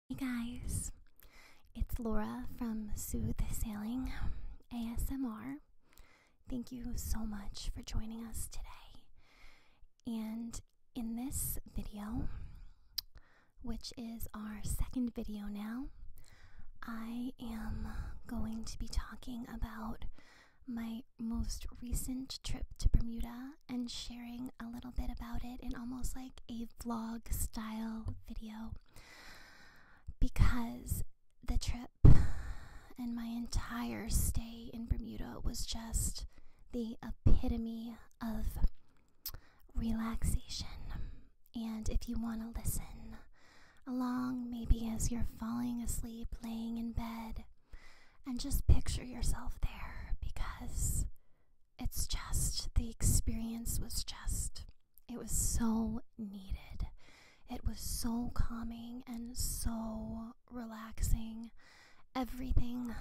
Hey guys, it's Laura from Soothe Sailing ASMR. Thank you so much for joining us today. And in this video, which is our second video now, I am going to be talking about my most recent trip to Bermuda and sharing a little bit about it in almost like a vlog style video. Because the trip and my entire stay in Bermuda was just the epitome of relaxation. And if you want to listen along, maybe as you're falling asleep, laying in bed, and just picture yourself there, because it's just, the experience was just, it was so needed. It was so calming and so relaxing. Everything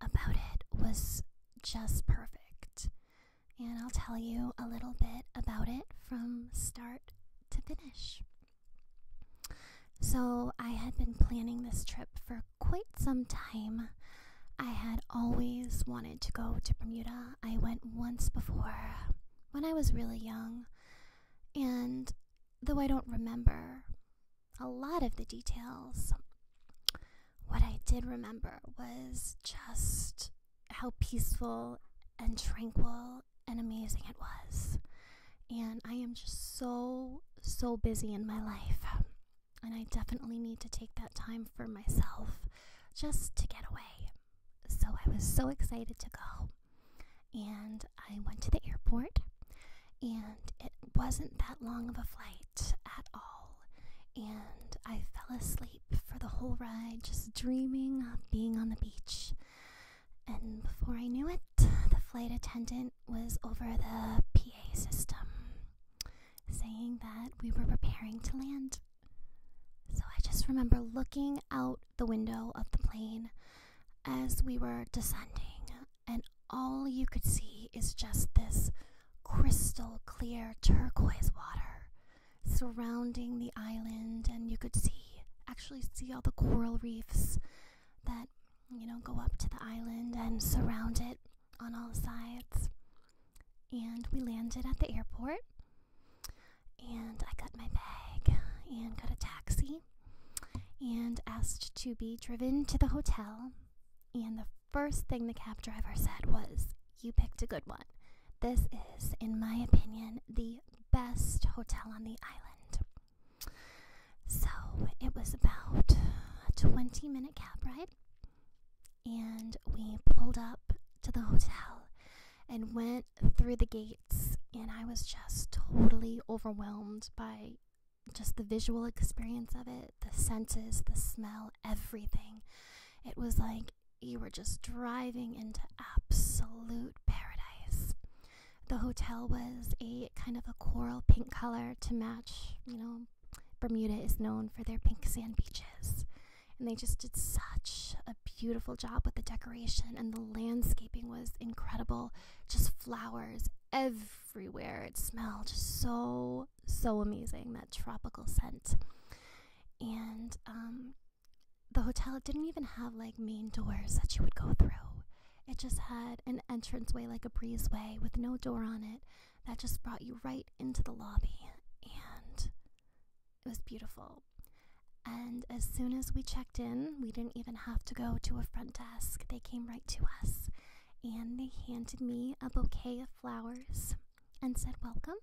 about it was just perfect. And I'll tell you a little bit about it from start to finish. So I had been planning this trip for quite some time. I had always wanted to go to Bermuda. I went once before when I was really young, and though I don't remember a lot of the details, what I did remember was just how peaceful and tranquil and amazing it was. And I am just so busy in my life, and I definitely need to take that time for myself just to get away. So I was so excited to go, and I went to the airport. And it wasn't that long of a flight at all. And I fell asleep for the whole ride, just dreaming of being on the beach. And before I knew it, the flight attendant was over the PA system, saying that we were preparing to land. So I just remember looking out the window of the plane as we were descending, and all you could see is just this crystal clear turquoise water surrounding the island, and you could actually see all the coral reefs that, go up to the island and surround it on all sides. And we landed at the airport, and I got my bag and got a taxi and asked to be driven to the hotel. And the first thing the cab driver said was, "You picked a good one. This is, in my opinion, the best hotel on the island." So it was about a 20-minute cab ride, and we pulled up to the hotel and went through the gates, and I was just totally overwhelmed by just the visual experience of it, the senses, the smell, everything. It was like you were just driving into absolute paradise. The hotel was a kind of a coral pink color to match, Bermuda is known for their pink sand beaches. And they just did such a beautiful job with the decoration, and the landscaping was incredible. Just flowers everywhere. It smelled just so amazing, that tropical scent. And the hotel didn't even have like main doors that you would go through. It just had an entranceway, like a breezeway, with no door on it, that just brought you right into the lobby. And it was beautiful. And as soon as we checked in, we didn't even have to go to a front desk. They came right to us, and they handed me a bouquet of flowers and said, "Welcome."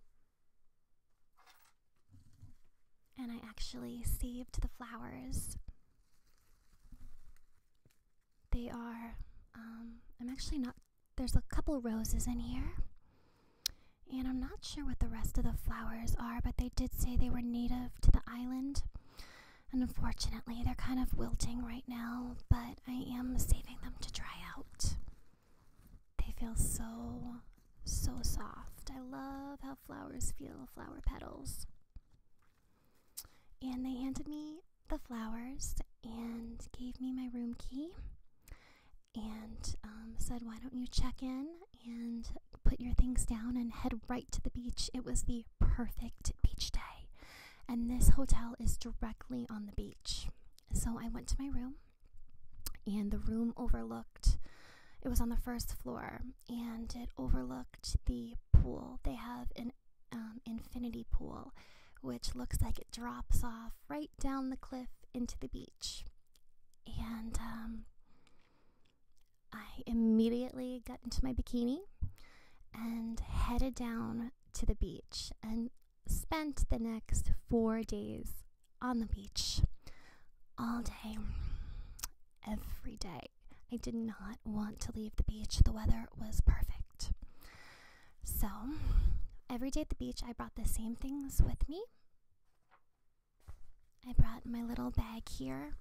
And I actually saved the flowers. They are, I'm actually not, there's a couple roses in here, and I'm not sure what the rest of the flowers are, but they did say they were native to the island. And unfortunately, they're kind of wilting right now, but I am saving them to dry out. They feel so soft. I love how flowers feel, flower petals. And they handed me the flowers and gave me my room key and said, "Why don't you check in and put your things down and head right to the beach." It was the perfect beach day. And this hotel is directly on the beach. So I went to my room, and the room overlooked, it was on the first floor, and it overlooked the pool. They have an infinity pool, which looks like it drops off right down the cliff into the beach. And I immediately got into my bikini and headed down to the beach and spent the next 4 days on the beach, all day, every day. I did not want to leave the beach. The weather was perfect. So, every day at the beach, I brought the same things with me. I brought my little bag here,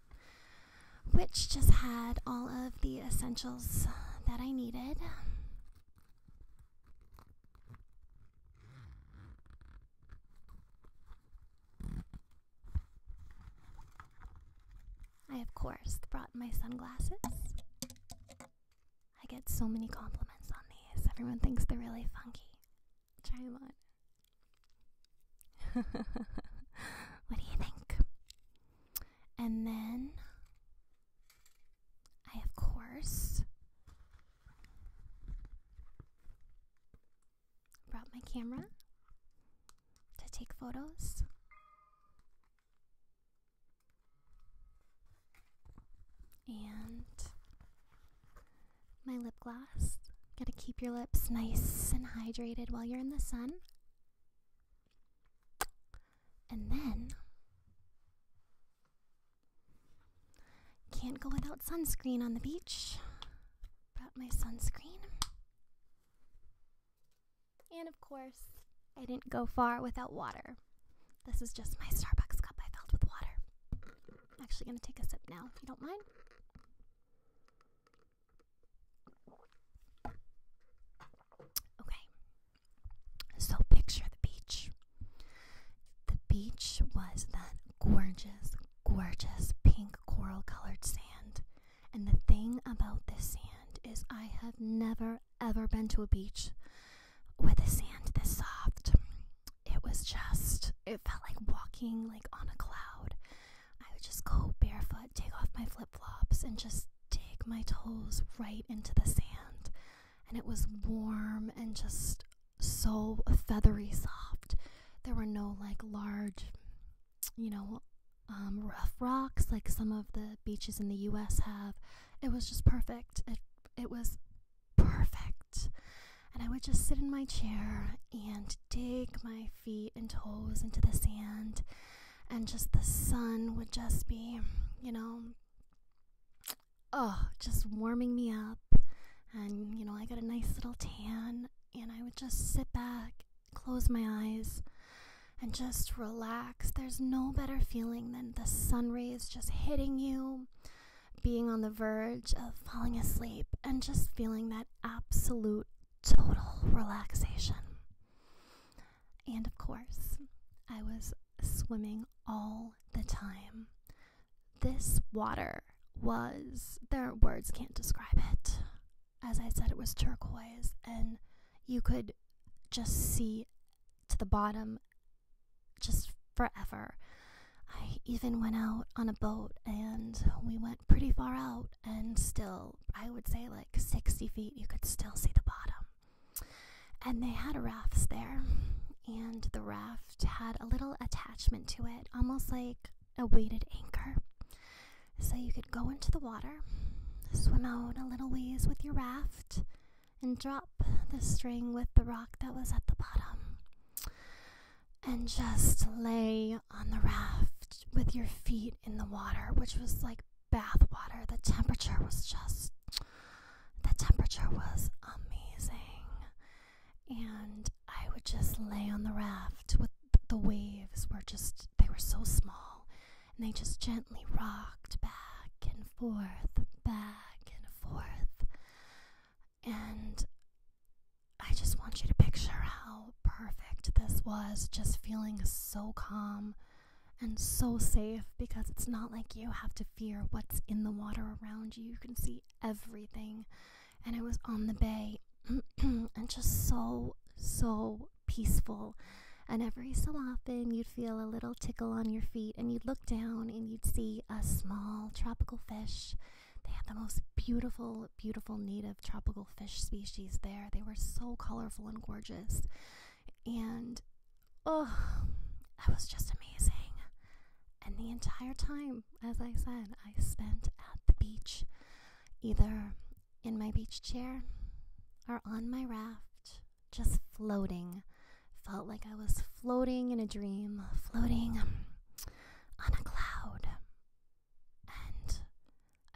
which just had all of the essentials that I needed. I, of course, brought my sunglasses. I get so many compliments on these. Everyone thinks they're really funky. Try them on. What do you think? And then I, of course, brought my camera to take photos. And my lip gloss. Gotta keep your lips nice and hydrated while you're in the sun. And then, can't go without sunscreen on the beach. Brought my sunscreen. And of course, I didn't go far without water. This is just my Starbucks cup I filled with water. I'm actually gonna take a sip now, if you don't mind. So picture the beach. The beach was that gorgeous, gorgeous pink coral colored sand. And the thing about this sand is I have never ever been to a beach with the sand this soft. It was just, it felt like walking like on a cloud. I would just go barefoot, take off my flip-flops, and just dig my toes right into the sand. And it was warm and just so feathery soft. There were no like large, rough rocks like some of the beaches in the US have. It was just perfect. It was perfect. And I would just sit in my chair and dig my feet and toes into the sand, and just the sun would just be, just warming me up. And, I got a nice little tan, and I would just sit back, close my eyes, and just relax. There's no better feeling than the sun rays just hitting you, being on the verge of falling asleep, and just feeling that absolute, total relaxation. And of course, I was swimming all the time. This water their words can't describe it. As I said, it was turquoise, and you could just see to the bottom just forever. I even went out on a boat, and we went pretty far out, and still, I would say like 60 feet, you could still see the bottom. And they had rafts there, and the raft had a little attachment to it, almost like a weighted anchor. So you could go into the water, swim out a little ways with your raft, and drop the string with the rock that was at the bottom, and just lay on the raft with your feet in the water, which was like bath water. The temperature was amazing. And I would just lay on the raft with the waves they were so small, and they just gently rocked back and forth, back and forth. And I just want you to picture how perfect this was, just feeling so calm and so safe, because it's not like you have to fear what's in the water around you. You can see everything. And it was on the bay and just so peaceful. And every so often you'd feel a little tickle on your feet, and you'd look down and you'd see a small tropical fish. They had the most beautiful, beautiful native tropical fish species there. They were so colorful and gorgeous. And oh, that was just amazing. And the entire time, as I said, I spent at the beach, either in my beach chair or on my raft, just floating. Felt like I was floating in a dream, floating on a cloud. And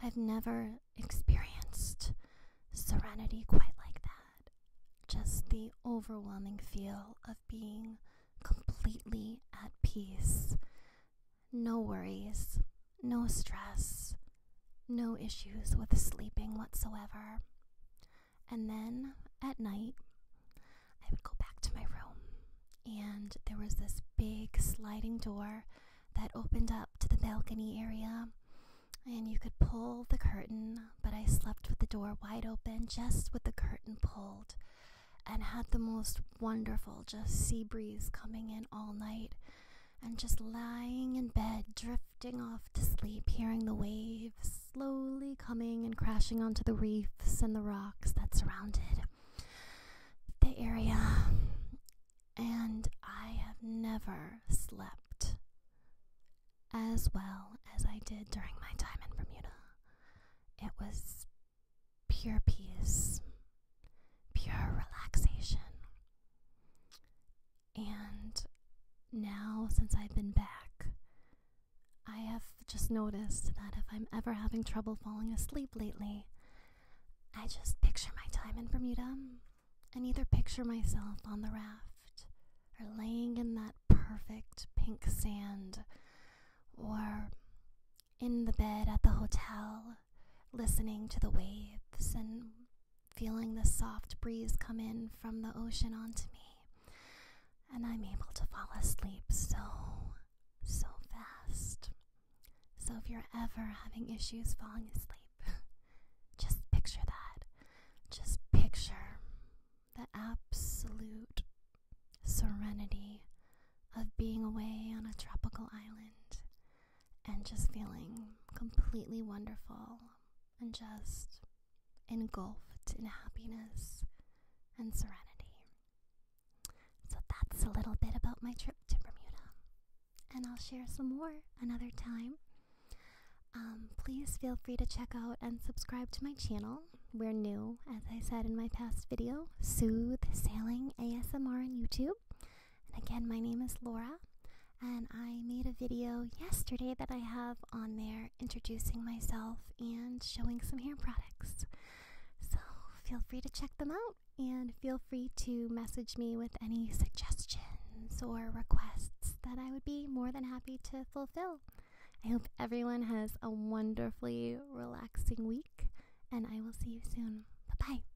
I've never experienced serenity quite like that. Just the overwhelming feel of being completely at peace. No worries, no stress, no issues with sleeping whatsoever. And then at night, I would go back to my room, and there was this big sliding door that opened up to the balcony area, and you could pull the curtain, but I slept with the door wide open, just with the curtain pulled, and had the most wonderful just sea breeze coming in all night, and just lying in bed, drifting off to sleep, hearing the waves slowly coming and crashing onto the reefs and the rocks that surrounded the area. And I have never slept as well as I did during my time in Bermuda. It was pure peace, pure relaxation. And now, since I've been back, I have just noticed that if I'm ever having trouble falling asleep lately, I just picture my time in Bermuda and either picture myself on the raft or laying in that perfect pink sand, or in the bed at the hotel, listening to the waves and feeling the soft breeze come in from the ocean onto me. And I'm able to fall asleep so fast. So if you're ever having issues falling asleep, just picture that. Just picture the absolute serenity of being away on a tropical island and just feeling completely wonderful and just engulfed in happiness and serenity. So that's a little bit about my trip to Bermuda, and I'll share some more another time. Please feel free to check out and subscribe to my channel. We're new, as I said in my past video, Soothe Sailing ASMR on YouTube. And again, my name is Laura, and I made a video yesterday that I have on there introducing myself and showing some hair products. So feel free to check them out, and feel free to message me with any suggestions or requests that I would be more than happy to fulfill. I hope everyone has a wonderfully relaxing week, and I will see you soon. Bye-bye.